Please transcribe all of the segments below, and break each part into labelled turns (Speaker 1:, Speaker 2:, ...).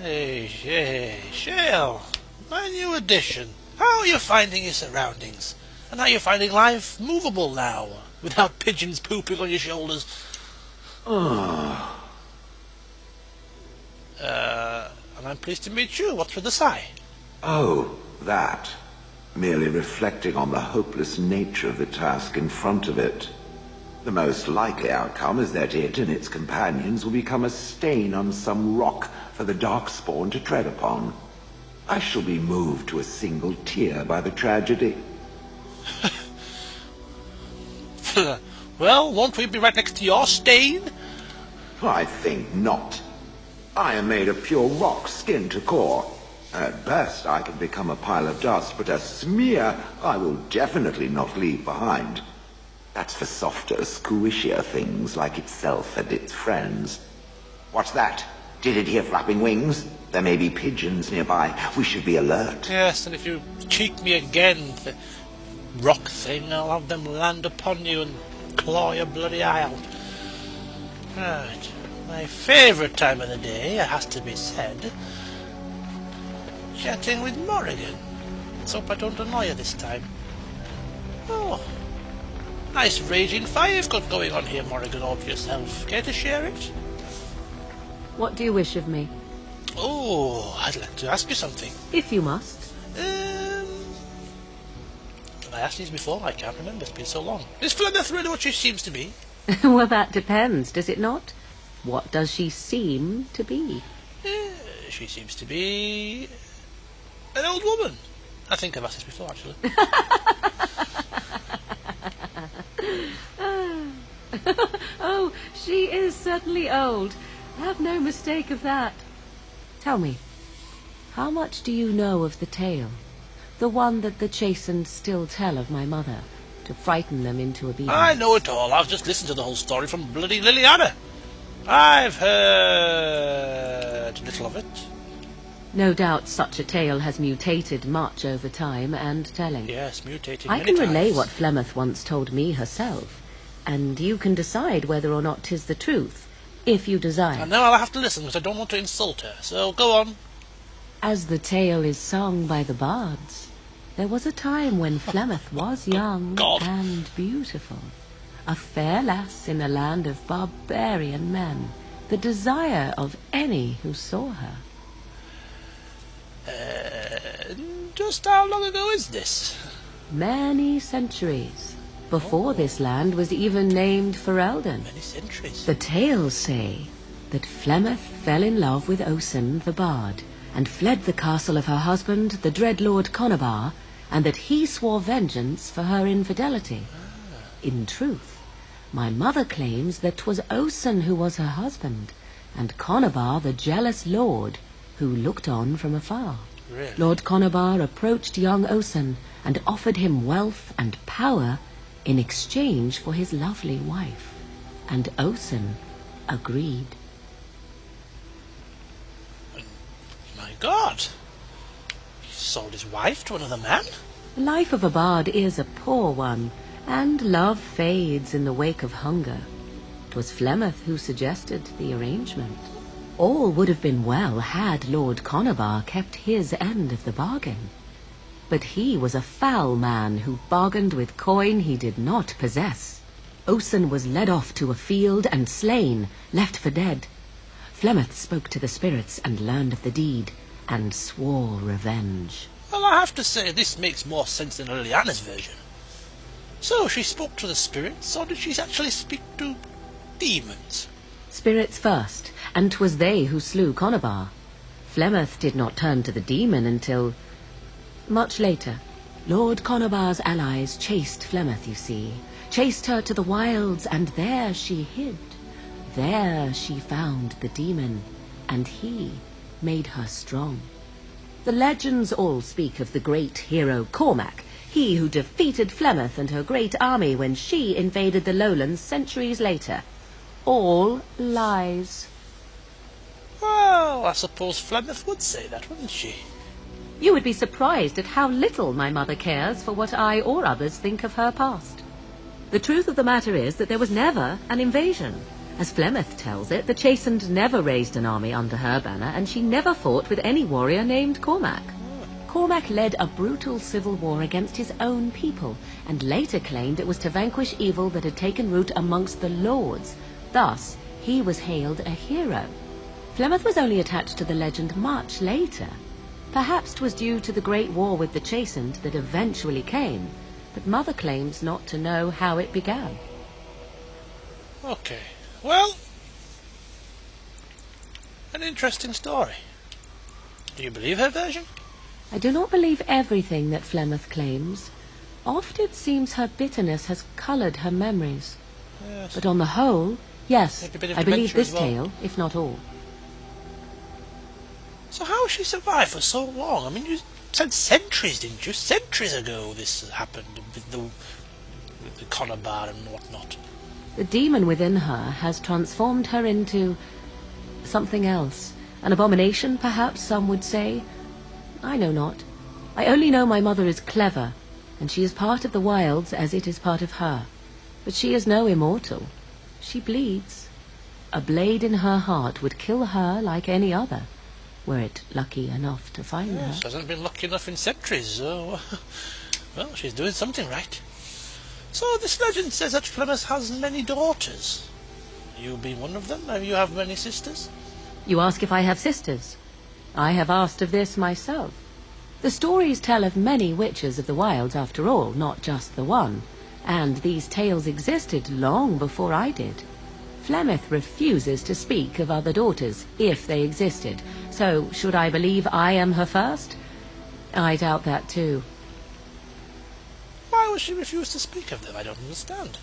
Speaker 1: Hey, Shale, my new addition. How are you finding your surroundings? And how are you finding life movable now, without pigeons pooping on your shoulders? And I'm pleased to meet you. What's with the sigh?
Speaker 2: Oh, that. Merely reflecting on the hopeless nature of the task in front of it. The most likely outcome is that it and its companions will become a stain on some rock for the Darkspawn to tread upon. I shall be moved to a single tear by the tragedy.
Speaker 1: Well, won't we be right next to your stain?
Speaker 2: I think not. I am made of pure rock, skin to core. At best, I can become a pile of dust, but a smear I will definitely not leave behind. That's for softer, squishier things like itself and its friends. What's that? Did it hear flapping wings? There may be pigeons nearby. We should be alert.
Speaker 1: Yes, and if you cheek me again, the rock thing, I'll have them land upon you and claw your bloody eye out. Right. My favourite time of the day, it has to be said. Chatting with Morrigan. Let's hope I don't annoy you this time. Oh, nice raging fire you've got going on here, Morrigan, all to yourself. Care to share it?
Speaker 3: What do you wish of me?
Speaker 1: Oh, I'd like to ask you something.
Speaker 3: If you must.
Speaker 1: Have I asked these before? I can't remember. It's been so long. Is Flemeth really what she seems to be?
Speaker 3: Well, that depends, does it not? What does she seem to be?
Speaker 1: She seems to be an old woman. I think I've asked this before, actually.
Speaker 3: Oh, she is certainly old. Have no mistake of that. Tell me, how much do you know of the tale? The one that the chastened still tell of my mother, to frighten them into obedience.
Speaker 1: I know it all. I've just listened to the whole story from bloody Liliana. I've heard little of it.
Speaker 3: No doubt such a tale has mutated much over time and telling.
Speaker 1: Yes, mutated
Speaker 3: I
Speaker 1: many
Speaker 3: can
Speaker 1: times.
Speaker 3: relay what Flemeth once told me herself, and you can decide whether or not 'tis the truth, if you desire.
Speaker 1: And now I'll have to listen, because I don't want to insult her. So, go on.
Speaker 3: As the tale is sung by the bards, there was a time when Flemeth was young
Speaker 1: God.
Speaker 3: and beautiful, a fair lass in a land of barbarian men, the desire of any who saw her.
Speaker 1: Just how long ago is this?
Speaker 3: Many centuries, before this land was even named Ferelden.
Speaker 1: Many centuries.
Speaker 3: The tales say that Flemeth fell in love with Osen the bard, and fled the castle of her husband, the dread Lord Conabar, and that he swore vengeance for her infidelity. In truth, my mother claims that 'twas Osen who was her husband, and Conabar the jealous lord who looked on from afar.
Speaker 1: Really?
Speaker 3: Lord Conabar approached young Osen and offered him wealth and power in exchange for his lovely wife, and Osen agreed.
Speaker 1: My God! He sold his wife to another man?
Speaker 3: The life of a bard is a poor one, and love fades in the wake of hunger. 'Twas Flemeth who suggested the arrangement. All would have been well had Lord Conabar kept his end of the bargain. But he was a foul man who bargained with coin he did not possess. Osen was led off to a field and slain, left for dead. Flemeth spoke to the spirits and learned of the deed, and swore revenge.
Speaker 1: Well, I have to say, this makes more sense than Liliana's version. So, she spoke to the spirits, or did she actually speak to demons?
Speaker 3: Spirits first, and 'twas they who slew Conabar. Flemeth did not turn to the demon until much later. Lord Conabar's allies chased Flemeth, you see, chased her to the wilds, and there she hid. There she found the demon, and he made her strong. The legends all speak of the great hero Cormac, he who defeated Flemeth and her great army when she invaded the lowlands centuries later. All lies.
Speaker 1: Well, I suppose Flemeth would say that, wouldn't she?
Speaker 3: You would be surprised at how little my mother cares for what I or others think of her past. The truth of the matter is that there was never an invasion. As Flemeth tells it, the Chastened never raised an army under her banner, and she never fought with any warrior named Cormac. Cormac led a brutal civil war against his own people, and later claimed it was to vanquish evil that had taken root amongst the lords. Thus, he was hailed a hero. Flemeth was only attached to the legend much later. Perhaps 'twas due to the great war with the Chastened that eventually came, but Mother claims not to know how it began.
Speaker 1: Okay. Well, an interesting story. Do you believe her version?
Speaker 3: I do not believe everything that Flemeth claims. Oft it seems her bitterness has coloured her memories.
Speaker 1: Yes.
Speaker 3: But on the whole, yes,
Speaker 1: Like a bit of
Speaker 3: I believe
Speaker 1: dementia
Speaker 3: this
Speaker 1: as well.
Speaker 3: tale, if not all.
Speaker 1: So how has she survived for so long? I mean, you said centuries, didn't you? Centuries ago this happened with the Conobar and whatnot.
Speaker 3: The demon within her has transformed her into something else. An abomination, perhaps some would say. I know not. I only know my mother is clever, and she is part of the wilds as it is part of her. But she is no immortal. She bleeds. A blade in her heart would kill her like any other, were it lucky enough to find her.
Speaker 1: She hasn't been lucky enough in centuries, so... Well, she's doing something right. So this legend says that Flemeth has many daughters. You being one of them? You have many sisters?
Speaker 3: You ask if I have sisters. I have asked of this myself. The stories tell of many witches of the wilds after all, not just the one, and these tales existed long before I did. Flemeth refuses to speak of other daughters, if they existed, so should I believe I am her first? I doubt that too.
Speaker 1: Why would she refuse to speak of them? I don't understand.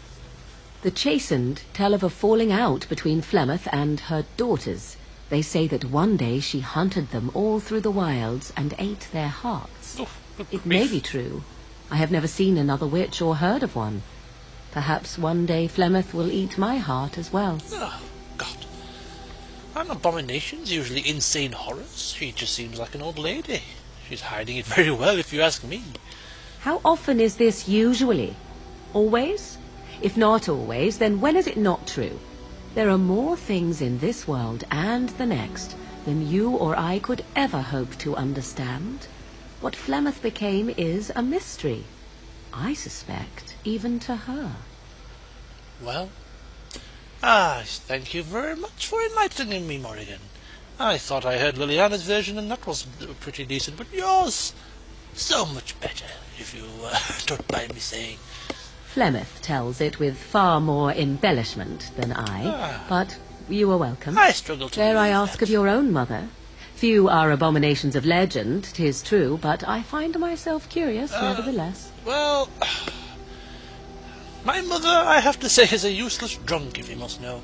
Speaker 3: The Chastened tell of a falling out between Flemeth and her daughters. They say that one day she hunted them all through the wilds and ate their hearts.
Speaker 1: Oh, good
Speaker 3: It
Speaker 1: grief.
Speaker 3: may be true. I have never seen another witch or heard of one. Perhaps one day Flemeth will eat my heart as well.
Speaker 1: Oh, God. Aren't abominations usually insane horrors? She just seems like an old lady. She's hiding it very well, if you ask me.
Speaker 3: How often is this usually? Always? If not always, then when is it not true? There are more things in this world and the next than you or I could ever hope to understand. What Flemeth became is a mystery. I suspect, even to her.
Speaker 1: Well, thank you very much for enlightening me, Morrigan. I thought I heard Liliana's version and that was pretty decent, but yours, so much better, if you don't mind me saying.
Speaker 3: Flemeth tells it with far more embellishment than I, but you are welcome.
Speaker 1: I struggle to
Speaker 3: Dare I
Speaker 1: believe
Speaker 3: ask
Speaker 1: that.
Speaker 3: of your own mother? Few are abominations of legend, 'tis true, but I find myself curious, nevertheless.
Speaker 1: Well, my mother, I have to say, is a useless drunk, if you must know.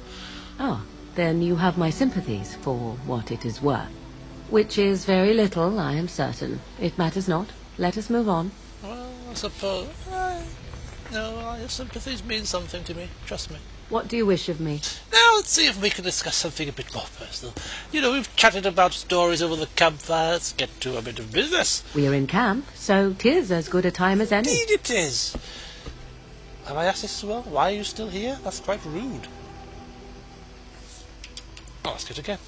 Speaker 3: Ah, then you have my sympathies for what it is worth. Which is very little, I am certain. It matters not. Let us move on.
Speaker 1: Well, I suppose... No, your sympathies mean something to me, trust me.
Speaker 3: What do you wish of me?
Speaker 1: Now, let's see if we can discuss something a bit more personal. You know, we've chatted about stories over the campfire. Let's get to a bit of business.
Speaker 3: We are in camp, so 'tis as good a time as any.
Speaker 1: Indeed it is. Have I asked this as well? Why are you still here? That's quite rude. I'll ask it again.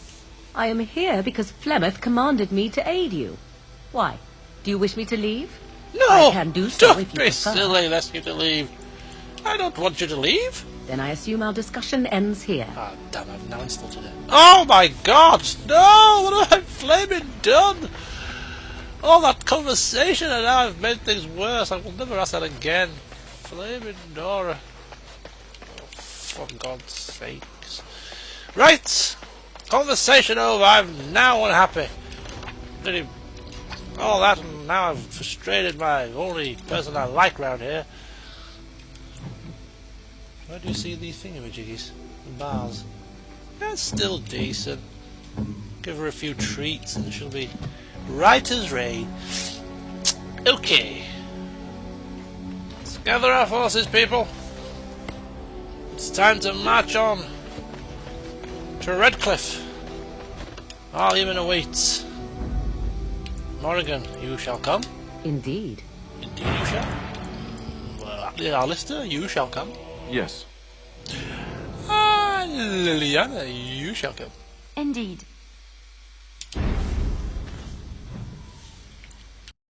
Speaker 3: I am here because Flemeth commanded me to aid you. Why? Do you wish me to leave?
Speaker 1: No!
Speaker 3: I can do so
Speaker 1: Don't
Speaker 3: if you
Speaker 1: be
Speaker 3: prefer.
Speaker 1: silly, I'll ask you to leave. I don't want you to leave.
Speaker 3: Then I assume our discussion ends here.
Speaker 1: Ah, damn, I've now insulted it. Oh my God! No! What have I flaming done? All that conversation and now I've made things worse. I will never ask that again. Flaming Dora. Oh, for God's sakes. Right! Conversation over. I'm now unhappy. Did all that and now I've frustrated my only person I like round here. Where do you see these thingamajiggies? The bars. That's still decent. Give her a few treats and she'll be right as rain. Okay. Let's gather our forces, people. It's time to march on to Redcliffe. Arliman awaits. Morrigan, you shall come.
Speaker 3: Indeed.
Speaker 1: Indeed you shall. Well, Alistair, you shall come.
Speaker 4: Yes.
Speaker 1: And Liliana, you shall go.
Speaker 4: Indeed.